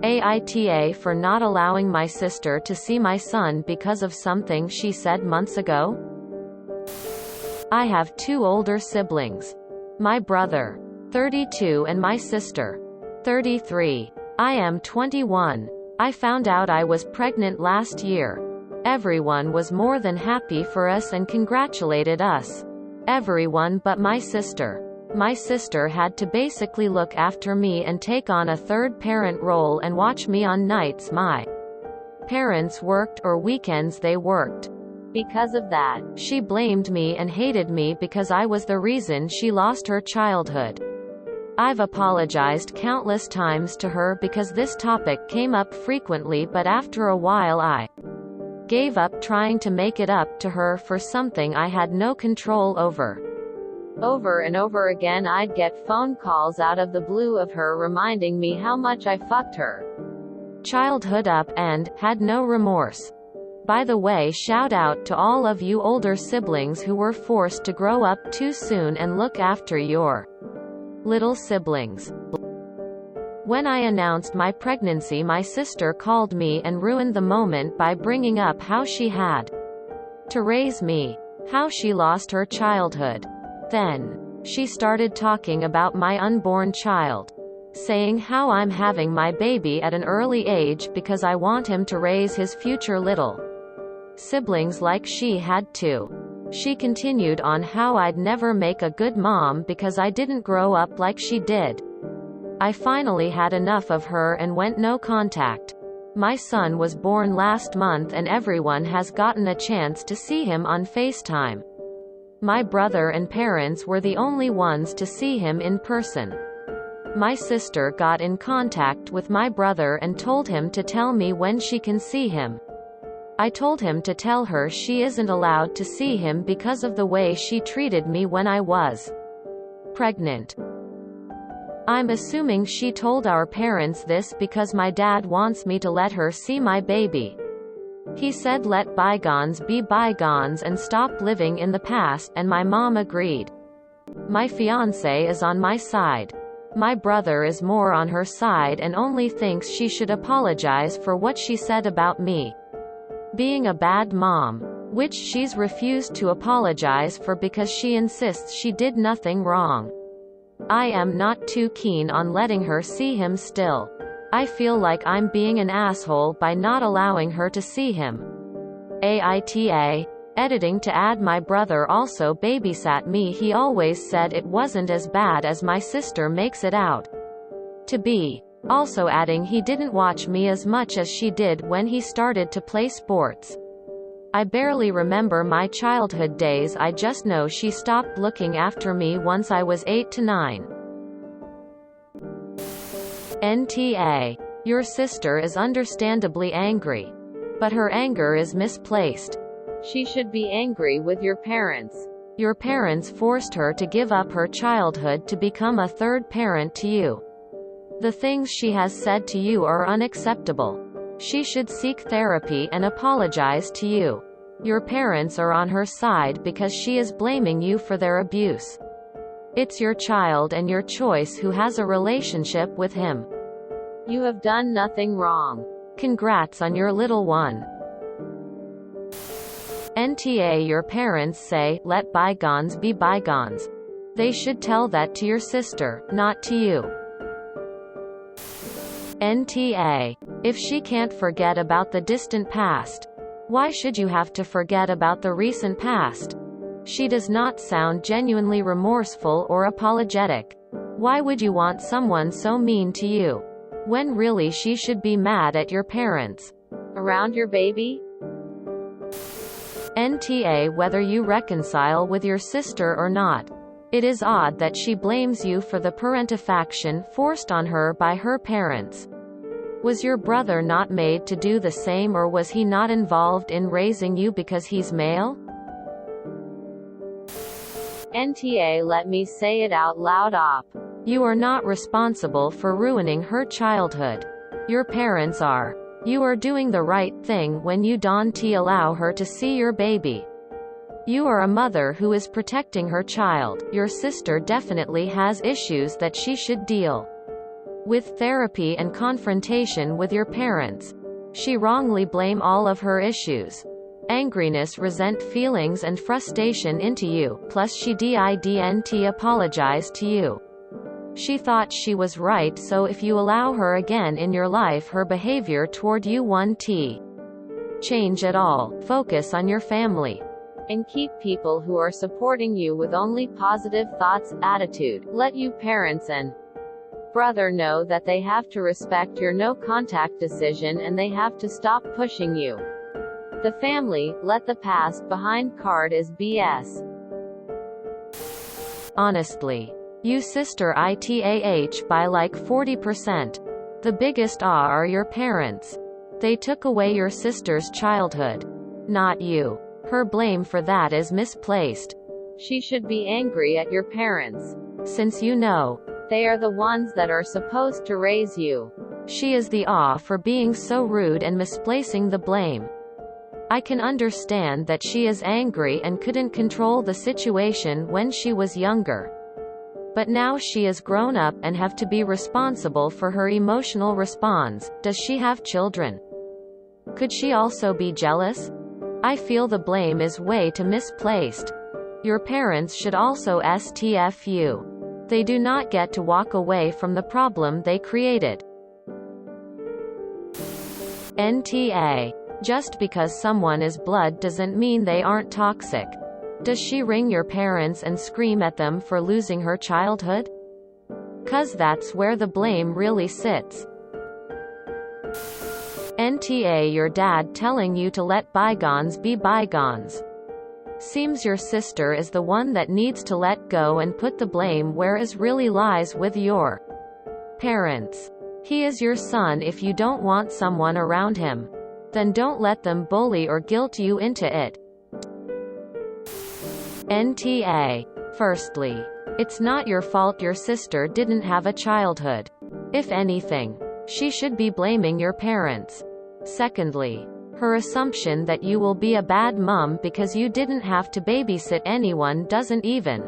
AITA for not allowing my sister to see my son because of something she said months ago? I have 2 older siblings. My brother, 32, and my sister, 33. I am 21. I found out I was pregnant last year. Everyone was more than happy for us and congratulated us. Everyone but my sister. My sister had to basically look after me and take on a third parent role and watch me on nights my parents worked or weekends they worked. Because of that, she blamed me and hated me because I was the reason she lost her childhood. I've apologized countless times to her because this topic came up frequently, but after a while I gave up trying to make it up to her for something I had no control over. Over and over again I'd get phone calls out of the blue of her reminding me how much I fucked her childhood up and had no remorse. By the way, shout out to all of you older siblings who were forced to grow up too soon and look after your little siblings. When I announced my pregnancy, my sister called me and ruined the moment by bringing up how she had to raise me, how she lost her childhood. Then she started talking about my unborn child, saying how I'm having my baby at an early age because I want him to raise his future little siblings like she had to. She continued on how I'd never make a good mom because I didn't grow up like she did. I finally had enough of her and went no contact. My son was born last month and everyone has gotten a chance to see him on FaceTime. My brother and parents were the only ones to see him in person. My sister got in contact with my brother and told him to tell me when she can see him. I told him to tell her she isn't allowed to see him because of the way she treated me when I was pregnant. I'm assuming she told our parents this because my dad wants me to let her see my baby. He said let bygones be bygones and stop living in the past, and my mom agreed. My fiancé is on my side. My brother is more on her side and only thinks she should apologize for what she said about me being a bad mom, which she's refused to apologize for because she insists she did nothing wrong. I am not too keen on letting her see him still. I feel like I'm being an asshole by not allowing her to see him. AITA. Editing to add my brother also babysat me. He always said it wasn't as bad as my sister makes it out to be. Also adding he didn't watch me as much as she did when he started to play sports. I barely remember my childhood days. I just know she stopped looking after me once I was 8 to 9. NTA. Your sister is understandably angry. But her anger is misplaced. She should be angry with your parents. Your parents forced her to give up her childhood to become a third parent to you. The things she has said to you are unacceptable. She should seek therapy and apologize to you. Your parents are on her side because she is blaming you for their abuse. It's your child and your choice who has a relationship with him. You have done nothing wrong. Congrats on your little one. NTA. Your parents say, let bygones be bygones. They should tell that to your sister, not to you. NTA. If she can't forget about the distant past, why should you have to forget about the recent past? She does not sound genuinely remorseful or apologetic. Why would you want someone so mean to you, when really she should be mad at your parents around your baby? NTA. Whether you reconcile with your sister or not, it is odd that she blames you for the parentification forced on her by her parents. Was your brother not made to do the same, or was he not involved in raising you because he's male? NTA. Let me say it out loud op. You are not responsible for ruining her childhood. Your parents are. You are doing the right thing when you don't allow her to see your baby. You are a mother who is protecting her child. Your sister definitely has issues that she should deal With therapy and confrontation with your parents, she wrongly blame all of her issues. Angriness, resent feelings and frustration into you, plus she didn't apologize to you. She thought she was right, so if you allow her again in your life, her behavior toward you won't change at all. Focus on your family and keep people who are supporting you with only positive thoughts, attitude. Let you parents and brother know that they have to respect your no contact decision and they have to stop pushing you. The family, let the past behind card is BS. Honestly, you sister ITAH by like 40%. The biggest are your parents. They took away your sister's childhood, not you. Her blame for that is misplaced. She should be angry at your parents, since you know they are the ones that are supposed to raise you. She is the for being so rude and misplacing the blame. I can understand that she is angry and couldn't control the situation when she was younger. But now she is grown up and have to be responsible for her emotional response. Does she have children? Could she also be jealous? I feel the blame is way too misplaced. Your parents should also STF you. They do not get to walk away from the problem they created. NTA. Just because someone is blood doesn't mean they aren't toxic. Does she ring your parents and scream at them for losing her childhood? 'Cause that's where the blame really sits. NTA. Your dad telling you to let bygones be bygones. Seems your sister is the one that needs to let go and put the blame where it really lies, with your parents. He is your son. If you don't want someone around him, then don't let them bully or guilt you into it. NTA. Firstly, it's not your fault your sister didn't have a childhood. If anything, she should be blaming your parents. Secondly, her assumption that you will be a bad mom because you didn't have to babysit anyone doesn't even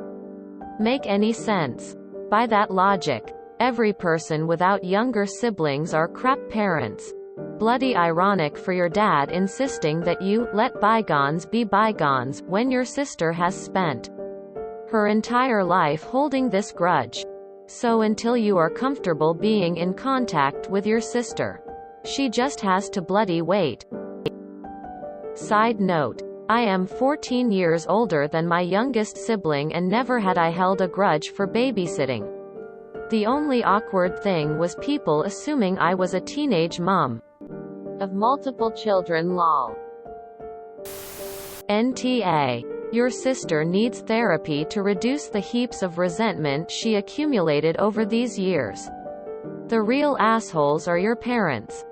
make any sense. By that logic, every person without younger siblings are crap parents. Bloody ironic for your dad insisting that you let bygones be bygones when your sister has spent her entire life holding this grudge. So until you are comfortable being in contact with your sister, she just has to bloody wait. Side note, I am 14 years older than my youngest sibling and never had I held a grudge for babysitting. The only awkward thing was people assuming I was a teenage mom of multiple children. Lol. NTA. Your sister needs therapy to reduce the heaps of resentment she accumulated over these years. The real assholes are your parents.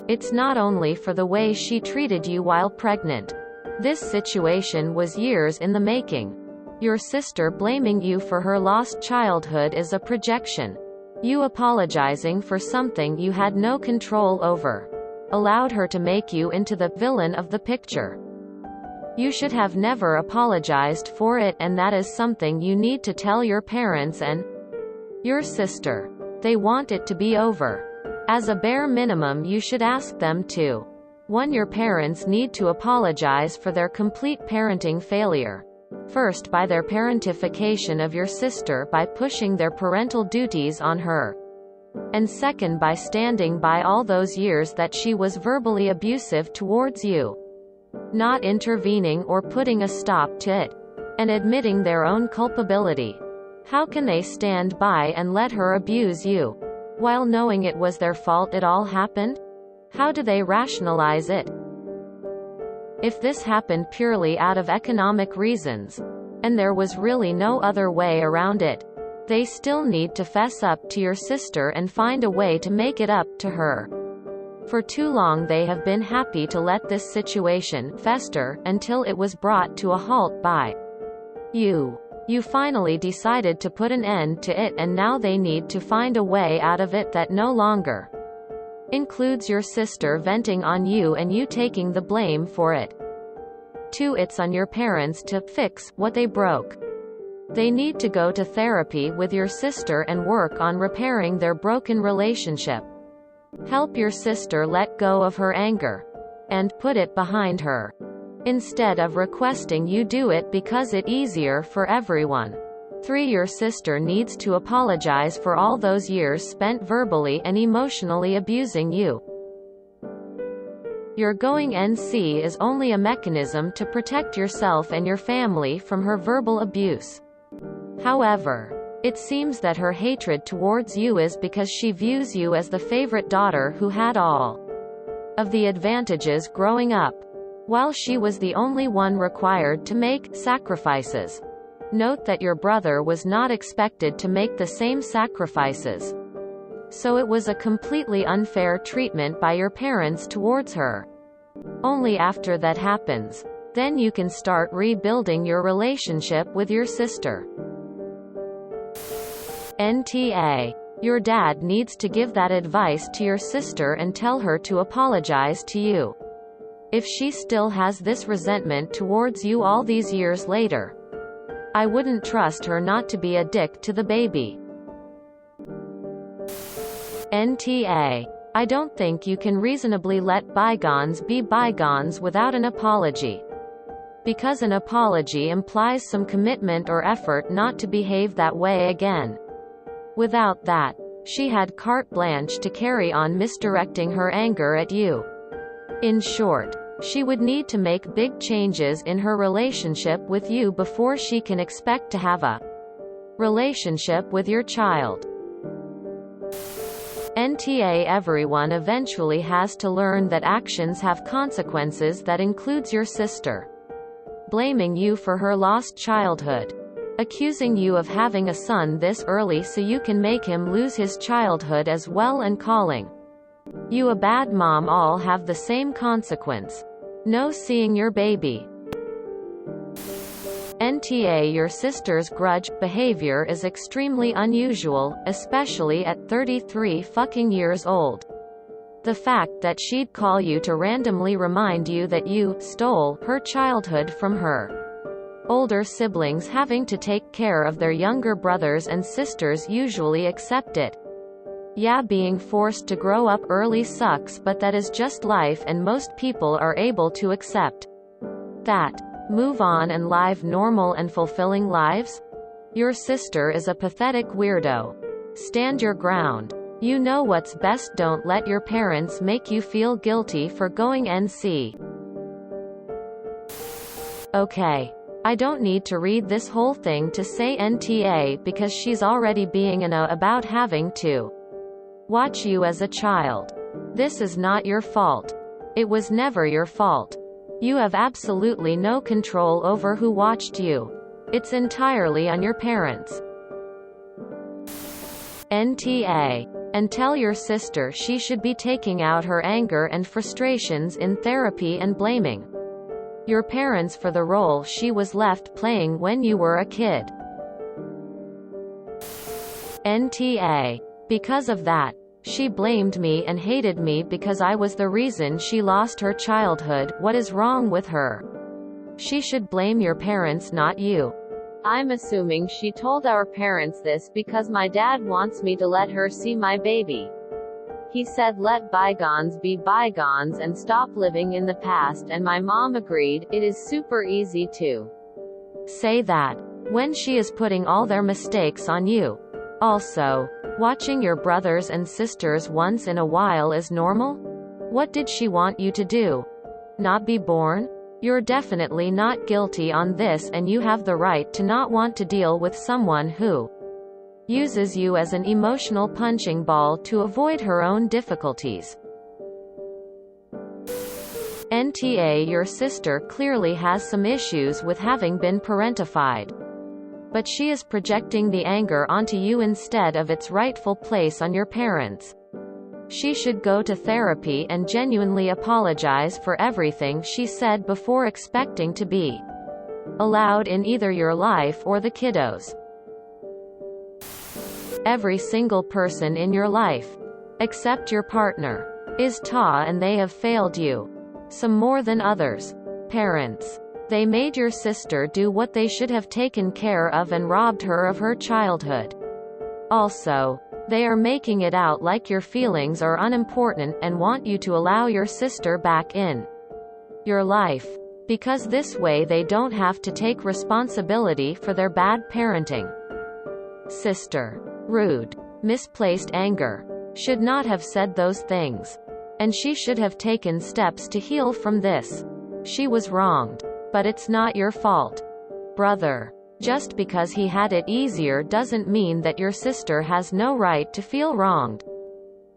It's not only for the way she treated you while pregnant. This situation was years in the making. Your sister blaming you for her lost childhood is a projection. You apologizing for something you had no control over allowed her to make you into the villain of the picture. You should have never apologized for it, and that is something you need to tell your parents and your sister. They want it to be over. As a bare minimum, you should ask them to. 1. Your parents need to apologize for their complete parenting failure. First, by their parentification of your sister by pushing their parental duties on her. And second, by standing by all those years that she was verbally abusive towards you. Not intervening or putting a stop to it. And admitting their own culpability. How can they stand by and let her abuse you, while knowing it was their fault it all happened? How do they rationalize it? If this happened purely out of economic reasons, and there was really no other way around it, they still need to fess up to your sister and find a way to make it up to her. For too long they have been happy to let this situation fester, until it was brought to a halt by you. You finally decided to put an end to it, and now they need to find a way out of it that no longer includes your sister venting on you and you taking the blame for it. 2. It's on your parents to fix what they broke. They need to go to therapy with your sister and work on repairing their broken relationship. Help your sister let go of her anger and put it behind her, instead of requesting you do it because it's easier for everyone. 3. Your sister needs to apologize for all those years spent verbally and emotionally abusing you. Your going NC is only a mechanism to protect yourself and your family from her verbal abuse. However, it seems that her hatred towards you is because she views you as the favorite daughter who had all of the advantages growing up, while she was the only one required to make sacrifices. Note that your brother was not expected to make the same sacrifices. So it was a completely unfair treatment by your parents towards her. Only after that happens, then you can start rebuilding your relationship with your sister. NTA. Your dad needs to give that advice to your sister and tell her to apologize to you. If she still has this resentment towards you all these years later, I wouldn't trust her not to be a dick to the baby. NTA. I don't think you can reasonably let bygones be bygones without an apology. Because an apology implies some commitment or effort not to behave that way again. Without that, she had carte blanche to carry on misdirecting her anger at you. In short, she would need to make big changes in her relationship with you before she can expect to have a relationship with your child. NTA. Everyone eventually has to learn that actions have consequences. That includes your sister blaming you for her lost childhood, accusing you of having a son this early so you can make him lose his childhood as well, and calling you a bad mom. All have the same consequence: no seeing your baby. NTA. Your sister's grudge behavior is extremely unusual, especially at 33 fucking years old. The fact that she'd call you to randomly remind you that you stole her childhood from her older siblings having to take care of their younger brothers and sisters usually accept it. Yeah, being forced to grow up early sucks, but that is just life and most people are able to accept that. Move on and live normal and fulfilling lives. Your sister is a pathetic weirdo. Stand your ground. You know what's best. Don't let your parents make you feel guilty for going NC. Okay. I don't need to read this whole thing to say NTA because she's already being an about having to watch you as a child. This is not your fault. It was never your fault. You have absolutely no control over who watched you. It's entirely on your parents. NTA. And tell your sister she should be taking out her anger and frustrations in therapy and blaming your parents for the role she was left playing when you were a kid. NTA. Because of that, she blamed me and hated me because I was the reason she lost her childhood. What is wrong with her? She should blame your parents, not you. I'm assuming she told our parents this because my dad wants me to let her see my baby. He said let bygones be bygones and stop living in the past, and my mom agreed. It is super easy to say that when she is putting all their mistakes on you. Also, watching your brothers and sisters once in a while is normal? What did she want you to do? Not be born? You're definitely not guilty on this, and you have the right to not want to deal with someone who uses you as an emotional punching ball to avoid her own difficulties. NTA. Your sister clearly has some issues with having been parentified. But she is projecting the anger onto you instead of its rightful place on your parents. She should go to therapy and genuinely apologize for everything she said before expecting to be allowed in either your life or the kiddos. Every single person in your life, except your partner, is and they have failed you. Some more than others. Parents. They made your sister do what they should have taken care of and robbed her of her childhood. Also, they are making it out like your feelings are unimportant and want you to allow your sister back in your life. Because this way they don't have to take responsibility for their bad parenting. Sister. Rude. Misplaced anger. Should not have said those things. And she should have taken steps to heal from this. She was wronged. But it's not your fault. Brother. Just because he had it easier doesn't mean that your sister has no right to feel wronged.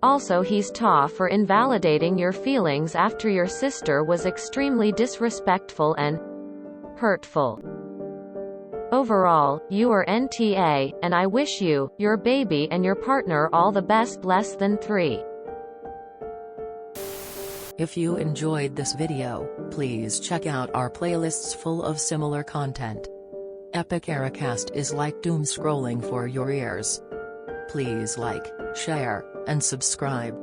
Also, he's tough for invalidating your feelings after your sister was extremely disrespectful and hurtful. Overall, you are NTA, and I wish you, your baby and your partner all the best. Less than 3. If you enjoyed this video, please check out our playlists full of similar content. Epic AITA is like doom scrolling for your ears. Please like, share, and subscribe.